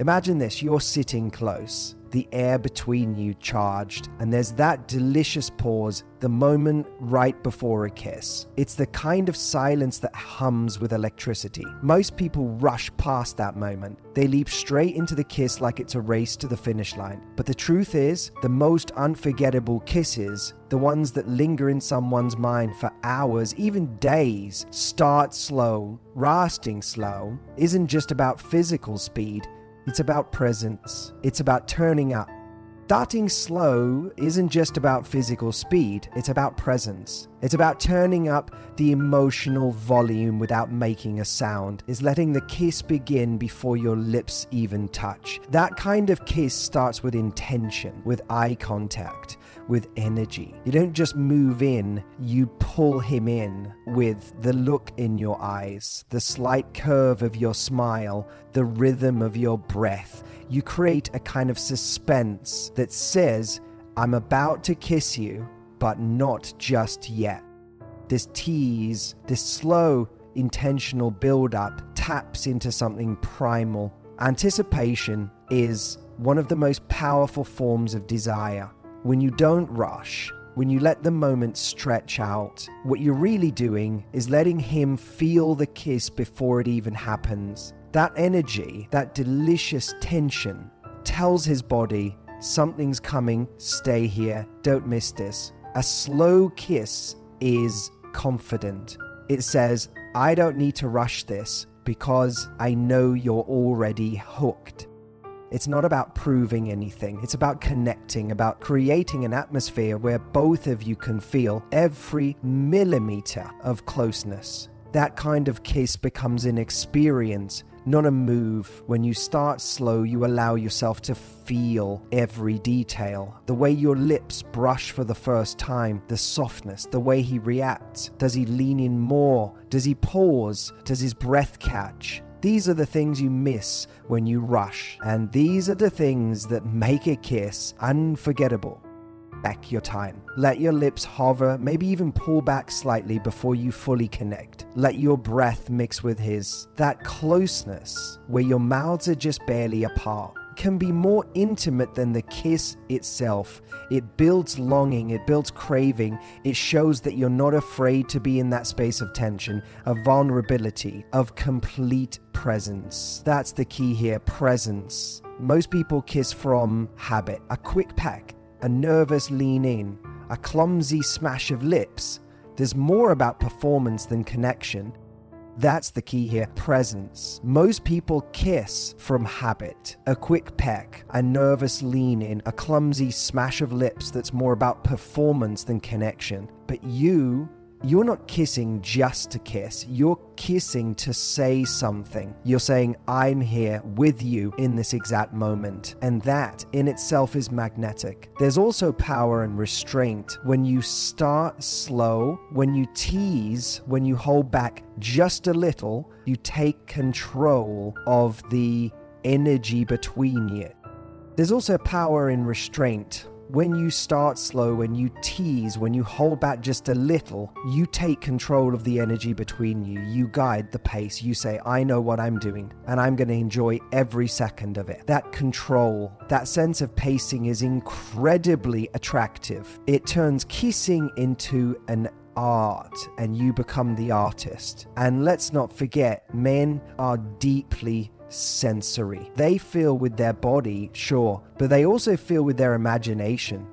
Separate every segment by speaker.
Speaker 1: Imagine this, you're sitting close, the air between you charged, and there's that delicious pause, the moment right before a kiss. It's the kind of silence that hums with electricity. Most people rush past that moment. They leap straight into the kiss like it's a race to the finish line. But the truth is, the most unforgettable kisses, the ones that linger in someone's mind for hours, even days, start slow, lasting slow, isn't just about physical speed. It's about presence. It's about turning up. Starting slow isn't just about physical speed. It's about presence. It's about turning up the emotional volume without making a sound. It's letting the kiss begin before your lips even touch. That kind of kiss starts with intention, with eye contact, with energy. You don't just move in, you pull him in with the look in your eyes, the slight curve of your smile, the rhythm of your breath. You create a kind of suspense that says, I'm about to kiss you, but not just yet. This tease, this slow, intentional build-up taps into something primal. Anticipation is one of the most powerful forms of desire. When you don't rush, when you let the moment stretch out, what you're really doing is letting him feel the kiss before it even happens. That energy, that delicious tension, tells his body, something's coming, stay here, don't miss this. A slow kiss is confident. It says, I don't need to rush this because I know you're already hooked. It's not about proving anything. It's about connecting, about creating an atmosphere where both of you can feel every millimeter of closeness. That kind of kiss becomes an experience, not a move. When you start slow, you allow yourself to feel every detail. The way your lips brush for the first time, the softness, the way he reacts. Does he lean in more? Does he pause? Does his breath catch? These are the things you miss when you rush, and these are the things that make a kiss unforgettable. Back your time. Let your lips hover, maybe even pull back slightly before you fully connect. Let your breath mix with his. That closeness, where your mouths are just barely apart, can be more intimate than the kiss itself. It builds longing, it builds craving, it shows that you're not afraid to be in that space of tension, of vulnerability, of complete presence. That's the key here, presence. Most people kiss from habit, a quick peck, a nervous lean in, a clumsy smash of lips. There's more about performance than connection. That's the key here, presence. Most people kiss from habit, a quick peck, a nervous lean in, a clumsy smash of lips that's more about performance than connection. But you're not kissing just to kiss. You're kissing to say something. You're saying, I'm here with you in this exact moment. And that in itself is magnetic. There's also power and restraint. When you start slow, when you tease, when you hold back just a little, you take control of the energy between you. There's also power in restraint. When you start slow, when you tease, when you hold back just a little, you take control of the energy between you. You guide the pace. You say, I know what I'm doing, and I'm going to enjoy every second of it. That control, that sense of pacing is incredibly attractive. It turns kissing into an art, and you become the artist. And let's not forget, men are deeply sensory. They feel with their body, sure, but they also feel with their imagination.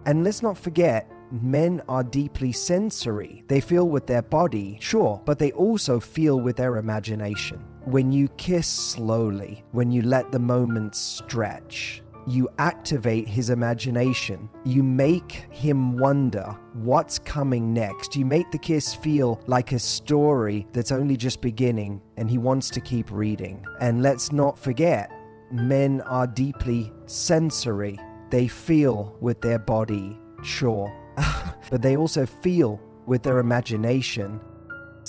Speaker 1: And let's not forget, men are deeply sensory. They feel with their body, sure, but they also feel with their imagination. When you kiss slowly, when you let the moment stretch, you activate his imagination. You make him wonder what's coming next. You make the kiss feel like a story that's only just beginning and he wants to keep reading. And let's not forget, men are deeply sensory. They feel with their body, sure, but they also feel with their imagination.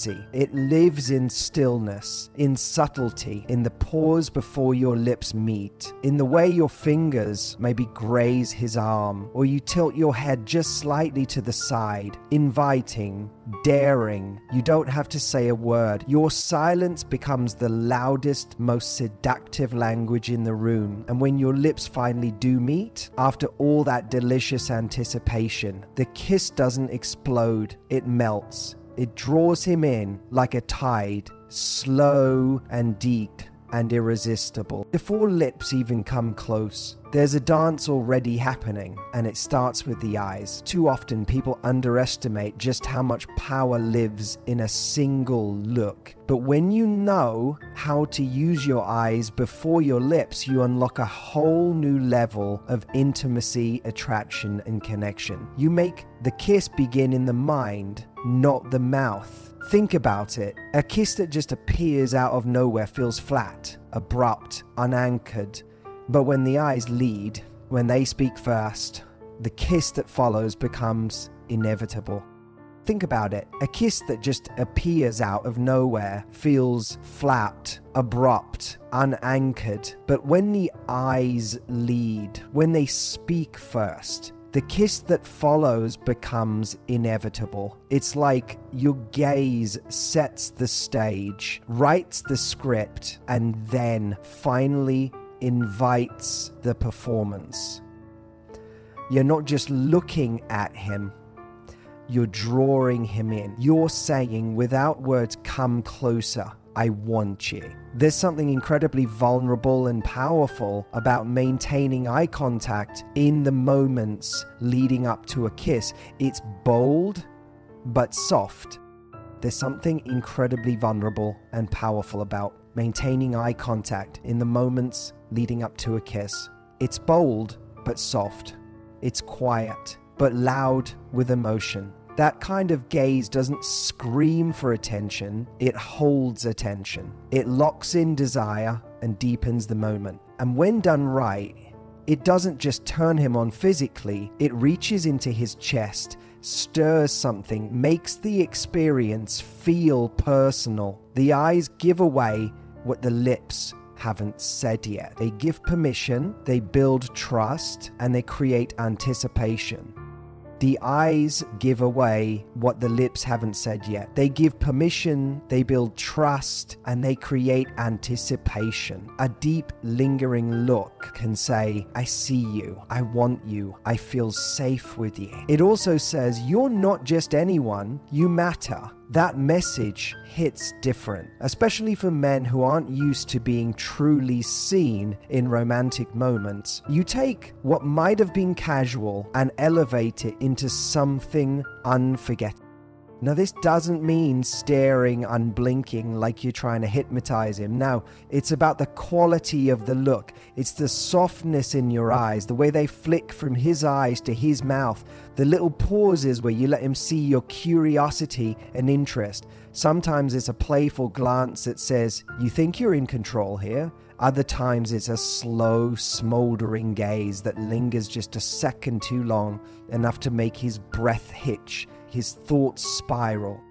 Speaker 1: It lives in stillness, in subtlety, in the pause before your lips meet, in the way your fingers maybe graze his arm, or you tilt your head just slightly to the side, inviting, daring. You don't have to say a word. Your silence becomes the loudest, most seductive language in the room. And when your lips finally do meet, after all that delicious anticipation, the kiss doesn't explode, it melts. It draws him in like a tide, slow and deep and irresistible. Before lips even come close, there's a dance already happening, and it starts with the eyes. Too often people underestimate just how much power lives in a single look. But when you know how to use your eyes before your lips, you unlock a whole new level of intimacy, attraction, and connection. You make the kiss begin in the mind, not the mouth. Think about it. A kiss that just appears out of nowhere feels flat, abrupt, unanchored. But when the eyes lead, when they speak first, the kiss that follows becomes inevitable. Think about it. A kiss that just appears out of nowhere feels flat, abrupt, unanchored. But when the eyes lead, when they speak first, the kiss that follows becomes inevitable. It's like your gaze sets the stage, writes the script, and then finally invites the performance. You're not just looking at him, you're drawing him in. You're saying without words, "Come closer, I want you." There's something incredibly vulnerable and powerful about maintaining eye contact in the moments leading up to a kiss. It's bold, but soft. There's something incredibly vulnerable and powerful about maintaining eye contact in the moments leading up to a kiss. It's bold, but soft. It's quiet, but loud with emotion. That kind of gaze doesn't scream for attention, it holds attention. It locks in desire and deepens the moment. And when done right, it doesn't just turn him on physically, it reaches into his chest, stirs something, makes the experience feel personal. The eyes give away what the lips haven't said yet. They give permission, they build trust, and they create anticipation. The eyes give away what the lips haven't said yet. They give permission, they build trust, and they create anticipation. A deep, lingering look can say, "I see you, I want you, I feel safe with you." It also says, "You're not just anyone, you matter." That message hits different, especially for men who aren't used to being truly seen in romantic moments. You take what might have been casual and elevate it into something unforgettable. Now, this doesn't mean staring unblinking like you're trying to hypnotize him. No, it's about the quality of the look. It's the softness in your eyes, the way they flick from his eyes to his mouth, the little pauses where you let him see your curiosity and interest. Sometimes it's a playful glance that says, "You think you're in control here?" Other times it's a slow, smoldering gaze that lingers just a second too long, enough to make his breath hitch, his thoughts spiral.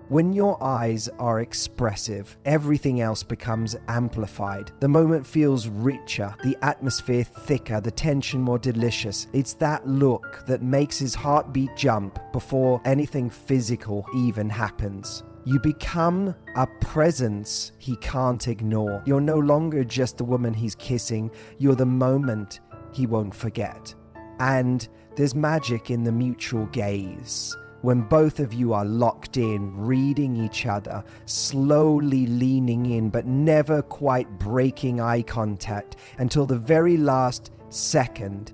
Speaker 1: When your eyes are expressive, everything else becomes amplified. The moment feels richer, the atmosphere thicker, the tension more delicious. It's that look that makes his heartbeat jump before anything physical even happens. You become a presence he can't ignore. You're no longer just the woman he's kissing, you're the moment he won't forget. And there's magic in the mutual gaze. When both of you are locked in, reading each other, slowly leaning in, but never quite breaking eye contact until the very last second.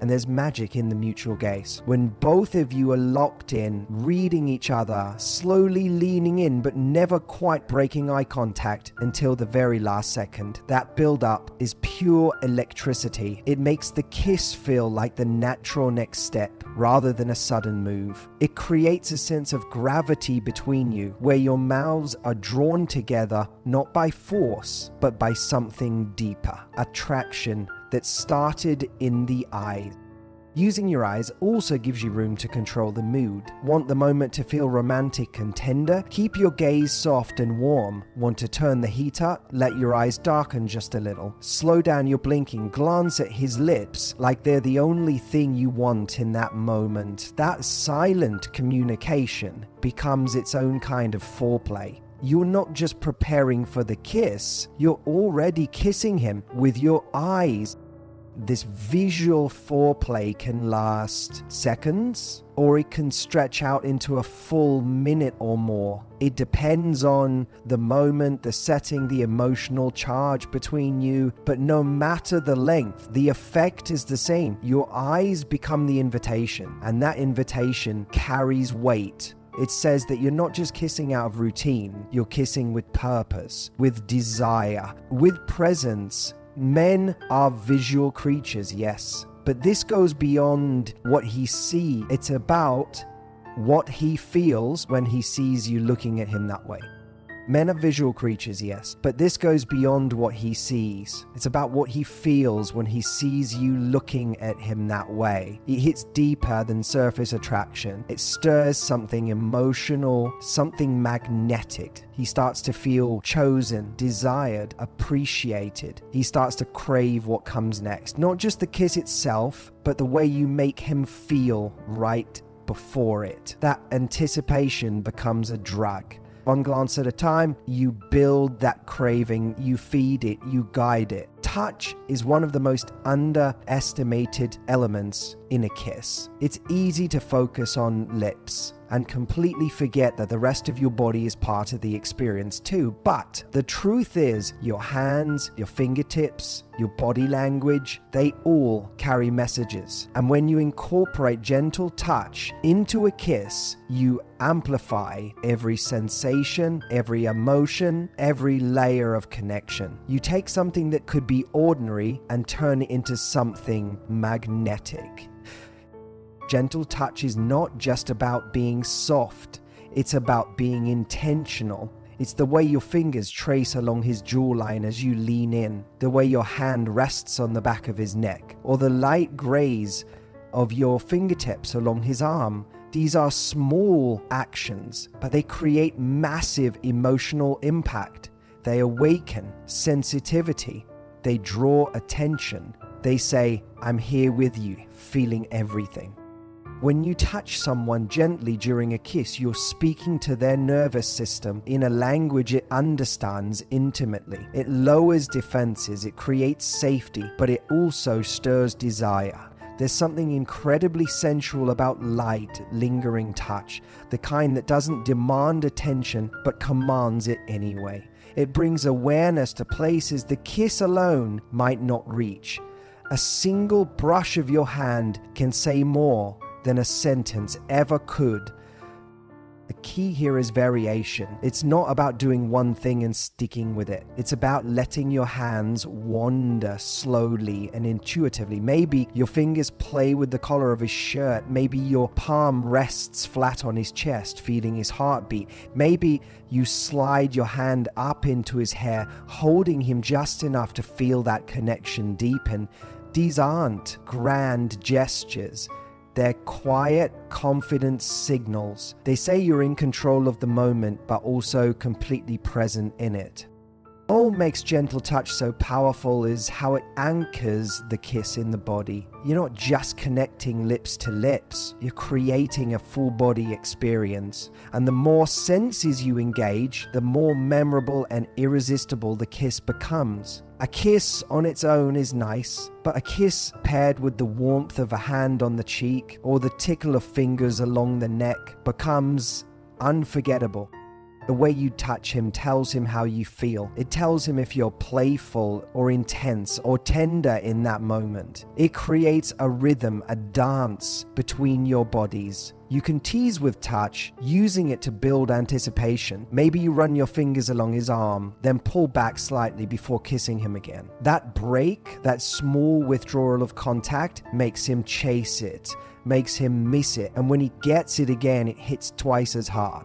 Speaker 1: And there's magic in the mutual gaze. When both of you are locked in, reading each other, slowly leaning in, but never quite breaking eye contact until the very last second. That build-up is pure electricity. It makes the kiss feel like the natural next step rather than a sudden move. It creates a sense of gravity between you, where your mouths are drawn together not by force, but by something deeper. Attraction that started in the eyes. Using your eyes also gives you room to control the mood. Want the moment to feel romantic and tender? Keep your gaze soft and warm. Want to turn the heat up? Let your eyes darken just a little. Slow down your blinking. Glance at his lips like they're the only thing you want in that moment. That silent communication becomes its own kind of foreplay. You're not just preparing for the kiss, you're already kissing him with your eyes. This visual foreplay can last seconds, or it can stretch out into a full minute or more. It depends on the moment, the setting, the emotional charge between you, but no matter the length, the effect is the same. Your eyes become the invitation, and that invitation carries weight. It says that you're not just kissing out of routine, you're kissing with purpose, with desire, with presence. Men are visual creatures, yes, but this goes beyond what he sees. It's about what he feels when he sees you looking at him that way. Men are visual creatures, yes, but this goes beyond what he sees. It's about what he feels when he sees you looking at him that way. It hits deeper than surface attraction. It stirs something emotional, something magnetic. He starts to feel chosen, desired, appreciated. He starts to crave what comes next. Not just the kiss itself, but the way you make him feel right before it. That anticipation becomes a drug. One glance at a time, you build that craving, you feed it, you guide it. Touch is one of the most underestimated elements in a kiss. It's easy to focus on lips and completely forget that the rest of your body is part of the experience too. But the truth is, your hands, your fingertips, your body language, they all carry messages. And when you incorporate gentle touch into a kiss, you amplify every sensation, every emotion, every layer of connection. You take something that could be ordinary and turn it into something magnetic. Gentle touch is not just about being soft, it's about being intentional. It's the way your fingers trace along his jawline as you lean in, the way your hand rests on the back of his neck, or the light graze of your fingertips along his arm. These are small actions, but they create massive emotional impact. They awaken sensitivity. They draw attention. They say, I'm here with you, feeling everything. When you touch someone gently during a kiss, you're speaking to their nervous system in a language it understands intimately. It lowers defenses, it creates safety, but it also stirs desire. There's something incredibly sensual about light, lingering touch, the kind that doesn't demand attention but commands it anyway. It brings awareness to places the kiss alone might not reach. A single brush of your hand can say more than a sentence ever could. The key here is variation. It's not about doing one thing and sticking with it. It's about letting your hands wander slowly and intuitively. Maybe your fingers play with the collar of his shirt. Maybe your palm rests flat on his chest, feeling his heartbeat. Maybe you slide your hand up into his hair, holding him just enough to feel that connection deepen. These aren't grand gestures. They're quiet, confident signals. They say you're in control of the moment, but also completely present in it. All makes gentle touch so powerful is how it anchors the kiss in the body. You're not just connecting lips to lips, you're creating a full body experience. And the more senses you engage, the more memorable and irresistible the kiss becomes. A kiss on its own is nice, but a kiss paired with the warmth of a hand on the cheek or the tickle of fingers along the neck becomes unforgettable. The way you touch him tells him how you feel. It tells him if you're playful or intense or tender in that moment. It creates a rhythm, a dance between your bodies. You can tease with touch, using it to build anticipation. Maybe you run your fingers along his arm, then pull back slightly before kissing him again. That break, that small withdrawal of contact, makes him chase it, makes him miss it, and when he gets it again, it hits twice as hard.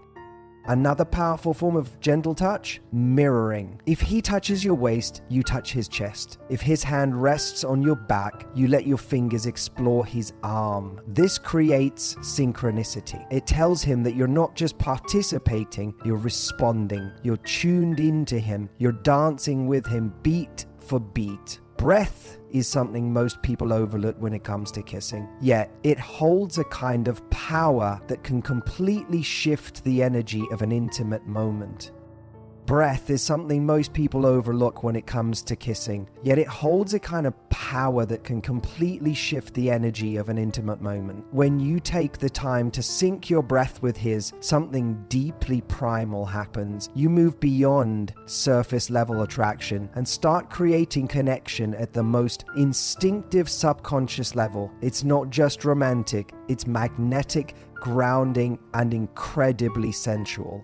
Speaker 1: Another powerful form of gentle touch, mirroring. If he touches your waist, you touch his chest. If his hand rests on your back, you let your fingers explore his arm. This creates synchronicity. It tells him that you're not just participating, you're responding. You're tuned into him. You're dancing with him beat for beat. Breath is something most people overlook when it comes to kissing. Yet, it holds a kind of power that can completely shift the energy of an intimate moment. Breath is something most people overlook when it comes to kissing, yet it holds a kind of power that can completely shift the energy of an intimate moment. When you take the time to sync your breath with his, something deeply primal happens. You move beyond surface level attraction and start creating connection at the most instinctive subconscious level. It's not just romantic, it's magnetic, grounding, and incredibly sensual.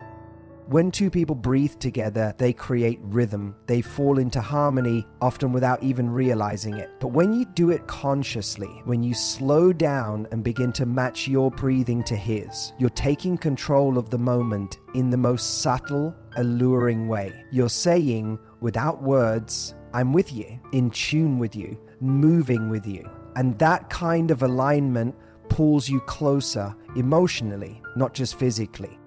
Speaker 1: When two people breathe together, they create rhythm. They fall into harmony, often without even realizing it. But when you do it consciously, when you slow down and begin to match your breathing to his, you're taking control of the moment in the most subtle, alluring way. You're saying, without words, I'm with you, in tune with you, moving with you. And that kind of alignment pulls you closer emotionally, not just physically.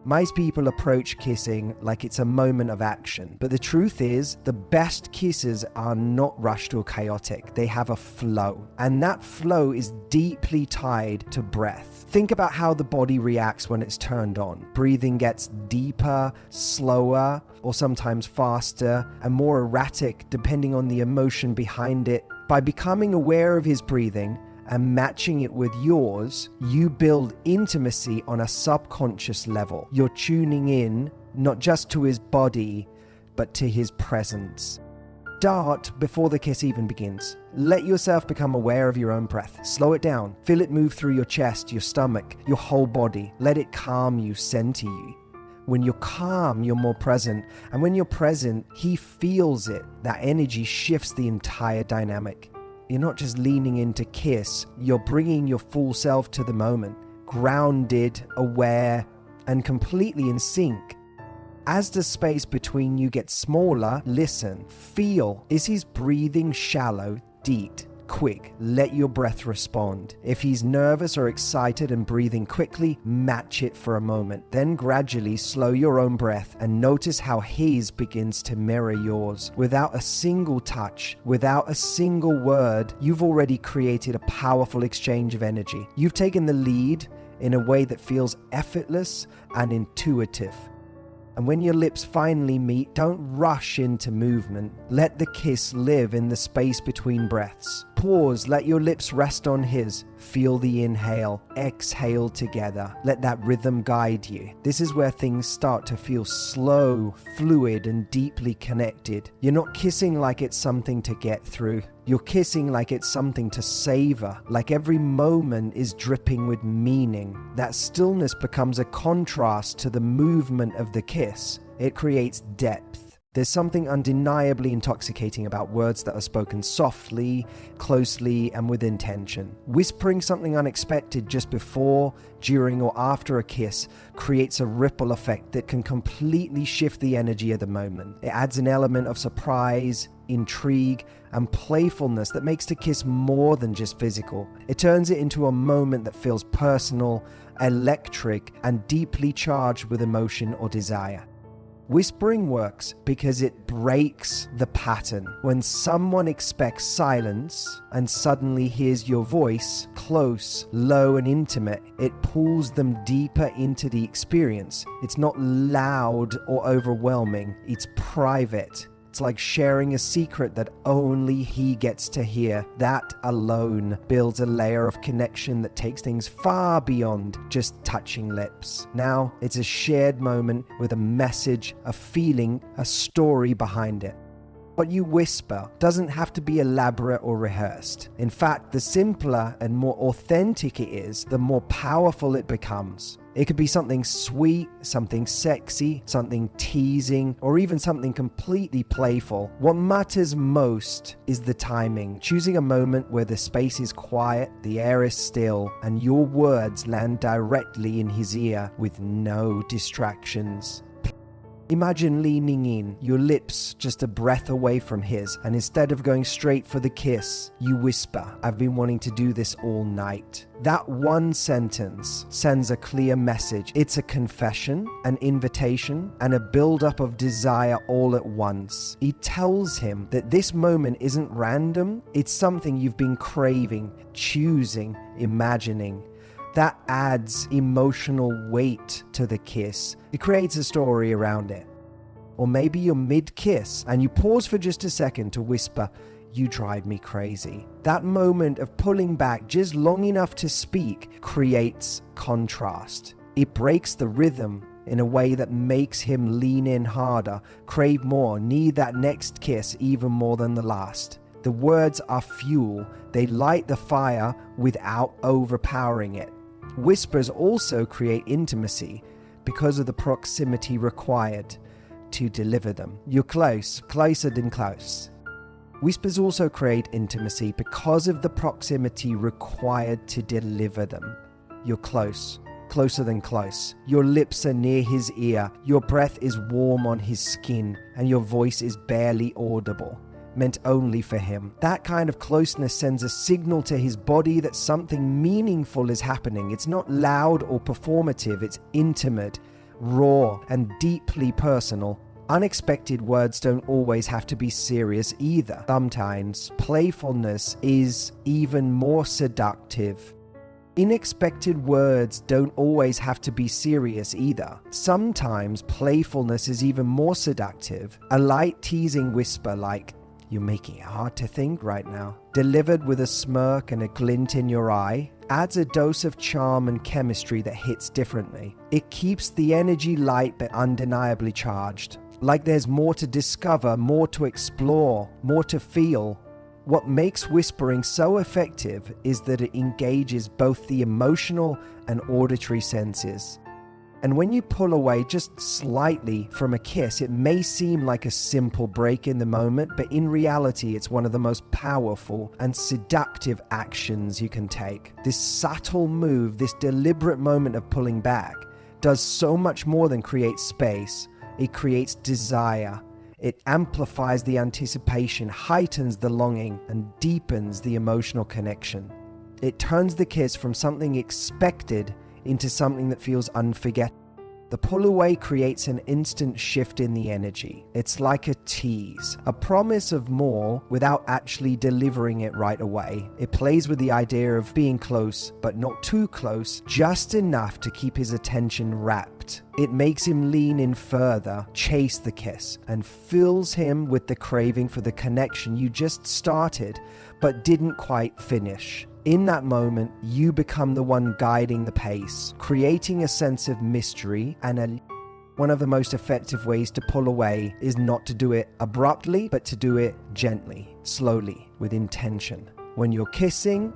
Speaker 1: Most people approach kissing like it's a moment of action, but the truth is, the best kisses are not rushed or chaotic. They have a flow, and that flow is deeply tied to breath. Think about how the body reacts when it's turned on. Breathing gets deeper, slower, or sometimes faster, and more erratic depending on the emotion behind it. By becoming aware of his breathing, and matching it with yours, you build intimacy on a subconscious level. You're tuning in not just to his body, but to his presence. Start before the kiss even begins. Let yourself become aware of your own breath. Slow it down. Feel it move through your chest, your stomach, your whole body. Let it calm you, center you. When you're calm, you're more present. And when you're present, he feels it. That energy shifts the entire dynamic. You're not just leaning in to kiss, you're bringing your full self to the moment, grounded, aware, and completely in sync. As the space between you gets smaller, listen, feel. Is his breathing shallow, deep, quick? Let your breath respond. If he's nervous or excited and breathing quickly, match it for a moment. Then gradually slow your own breath and notice how his begins to mirror yours. Without a single touch, without a single word, you've already created a powerful exchange of energy. You've taken the lead in a way that feels effortless and intuitive. And when your lips finally meet, don't rush into movement. Let the kiss live in the space between breaths. Pause, let your lips rest on his. Feel the inhale, exhale together. Let that rhythm guide you. This is where things start to feel slow, fluid, and deeply connected. You're not kissing like it's something to get through. You're kissing like it's something to savor, like every moment is dripping with meaning. That stillness becomes a contrast to the movement of the kiss. It creates depth. There's something undeniably intoxicating about words that are spoken softly, closely, and with intention. Whispering something unexpected just before, during, or after a kiss creates a ripple effect that can completely shift the energy of the moment. It adds an element of surprise, intrigue, and playfulness that makes the kiss more than just physical. It turns it into a moment that feels personal, electric, and deeply charged with emotion or desire. Whispering works because it breaks the pattern. When someone expects silence and suddenly hears your voice, close, low, and intimate, it pulls them deeper into the experience. It's not loud or overwhelming, it's private. It's like sharing a secret that only he gets to hear. That alone builds a layer of connection that takes things far beyond just touching lips. Now, it's a shared moment with a message, a feeling, a story behind it. What you whisper doesn't have to be elaborate or rehearsed. In fact, the simpler and more authentic it is, the more powerful it becomes. It could be something sweet, something sexy, something teasing, or even something completely playful. What matters most is the timing, choosing a moment where the space is quiet, the air is still, and your words land directly in his ear with no distractions. Imagine leaning in, your lips just a breath away from his, and instead of going straight for the kiss, you whisper, "I've been wanting to do this all night." That one sentence sends a clear message. It's a confession, an invitation, and a build-up of desire all at once. It tells him that this moment isn't random, it's something you've been craving, choosing, imagining. That adds emotional weight to the kiss. It creates a story around it. Or maybe you're mid-kiss and you pause for just a second to whisper, "You drive me crazy." That moment of pulling back just long enough to speak creates contrast. It breaks the rhythm in a way that makes him lean in harder, crave more, need that next kiss even more than the last. The words are fuel. They light the fire without overpowering it. Whispers also create intimacy because of the proximity required to deliver them. You're close, closer than close. Whispers also create intimacy because of the proximity required to deliver them. You're close, closer than close. Your lips are near his ear, your breath is warm on his skin, and your voice is barely audible, meant only for him. That kind of closeness sends a signal to his body that something meaningful is happening. It's not loud or performative, it's intimate, raw, and deeply personal. Unexpected words don't always have to be serious either. Sometimes playfulness is even more seductive. Unexpected words don't always have to be serious either. Sometimes playfulness is even more seductive. A light teasing whisper like, "You're making it hard to think right now," delivered with a smirk and a glint in your eye, adds a dose of charm and chemistry that hits differently. It keeps the energy light but undeniably charged. Like there's more to discover, more to explore, more to feel. What makes whispering so effective is that it engages both the emotional and auditory senses. And when you pull away just slightly from a kiss, it may seem like a simple break in the moment, but in reality, it's one of the most powerful and seductive actions you can take. This subtle move, this deliberate moment of pulling back, does so much more than create space. It creates desire. It amplifies the anticipation, heightens the longing, and deepens the emotional connection. It turns the kiss from something expected into something that feels unforgettable. The pull away creates an instant shift in the energy. It's like a tease, a promise of more without actually delivering it right away. It plays with the idea of being close, but not too close, just enough to keep his attention rapt. It makes him lean in further, chase the kiss, and fills him with the craving for the connection you just started, but didn't quite finish. In that moment, you become the one guiding the pace, creating a sense of mystery, and one of the most effective ways to pull away is not to do it abruptly, but to do it gently, slowly, with intention. When you're kissing,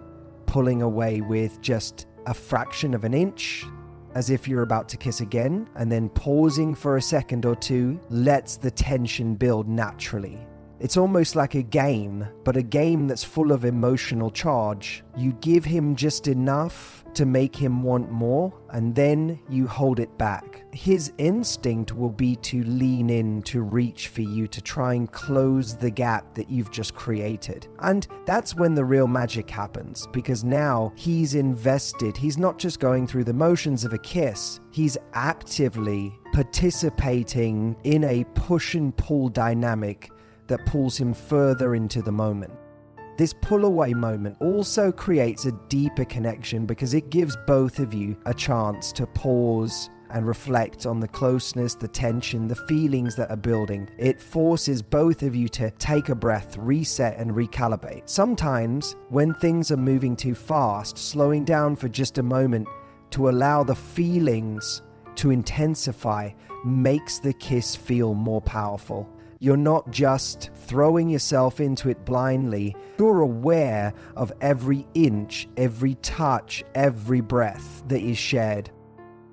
Speaker 1: pulling away with just a fraction of an inch, as if you're about to kiss again, and then pausing for a second or two lets the tension build naturally. It's almost like a game, but a game that's full of emotional charge. You give him just enough to make him want more, and then you hold it back. His instinct will be to lean in, to reach for you, to try and close the gap that you've just created. And that's when the real magic happens, because now he's invested. He's not just going through the motions of a kiss, he's actively participating in a push and pull dynamic that pulls him further into the moment. This pull-away moment also creates a deeper connection because it gives both of you a chance to pause and reflect on the closeness, the tension, the feelings that are building. It forces both of you to take a breath, reset, and recalibrate. Sometimes, when things are moving too fast, slowing down for just a moment to allow the feelings to intensify makes the kiss feel more powerful. You're not just throwing yourself into it blindly. You're aware of every inch, every touch, every breath that is shared.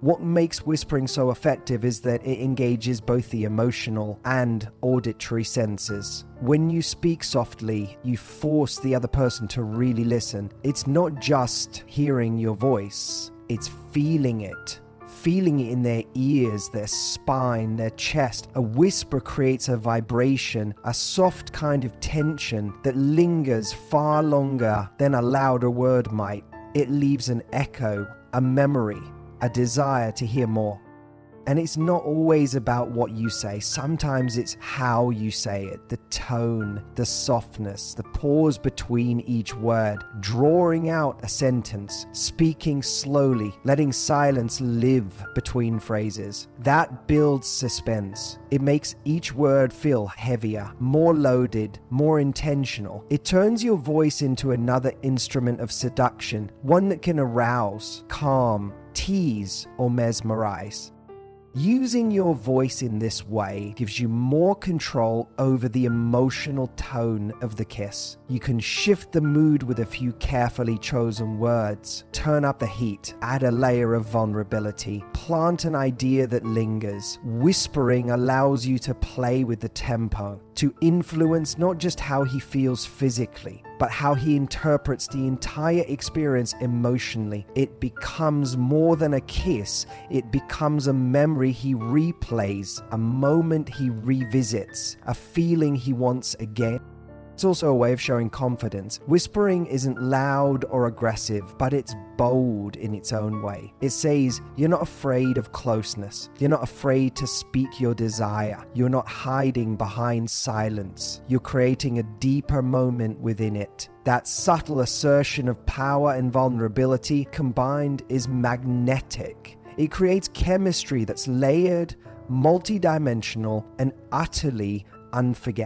Speaker 1: What makes whispering so effective is that it engages both the emotional and auditory senses. When you speak softly, you force the other person to really listen. It's not just hearing your voice, it's feeling it. Feeling it in their ears, their spine, their chest. A whisper creates a vibration, a soft kind of tension that lingers far longer than a louder word might. It leaves an echo, a memory, a desire to hear more. And it's not always about what you say. Sometimes it's how you say it, the tone, the softness, the pause between each word, drawing out a sentence, speaking slowly, letting silence live between phrases. That builds suspense. It makes each word feel heavier, more loaded, more intentional. It turns your voice into another instrument of seduction, one that can arouse, calm, tease, or mesmerize. Using your voice in this way gives you more control over the emotional tone of the kiss. You can shift the mood with a few carefully chosen words, turn up the heat, add a layer of vulnerability, plant an idea that lingers. Whispering allows you to play with the tempo, to influence not just how he feels physically, but how he interprets the entire experience emotionally. It becomes more than a kiss. It becomes a memory he replays, a moment he revisits, a feeling he wants again. It's also a way of showing confidence. Whispering isn't loud or aggressive, but it's bold in its own way. It says, you're not afraid of closeness. You're not afraid to speak your desire. You're not hiding behind silence. You're creating a deeper moment within it. That subtle assertion of power and vulnerability combined is magnetic. It creates chemistry that's layered, multidimensional, and utterly unforgettable.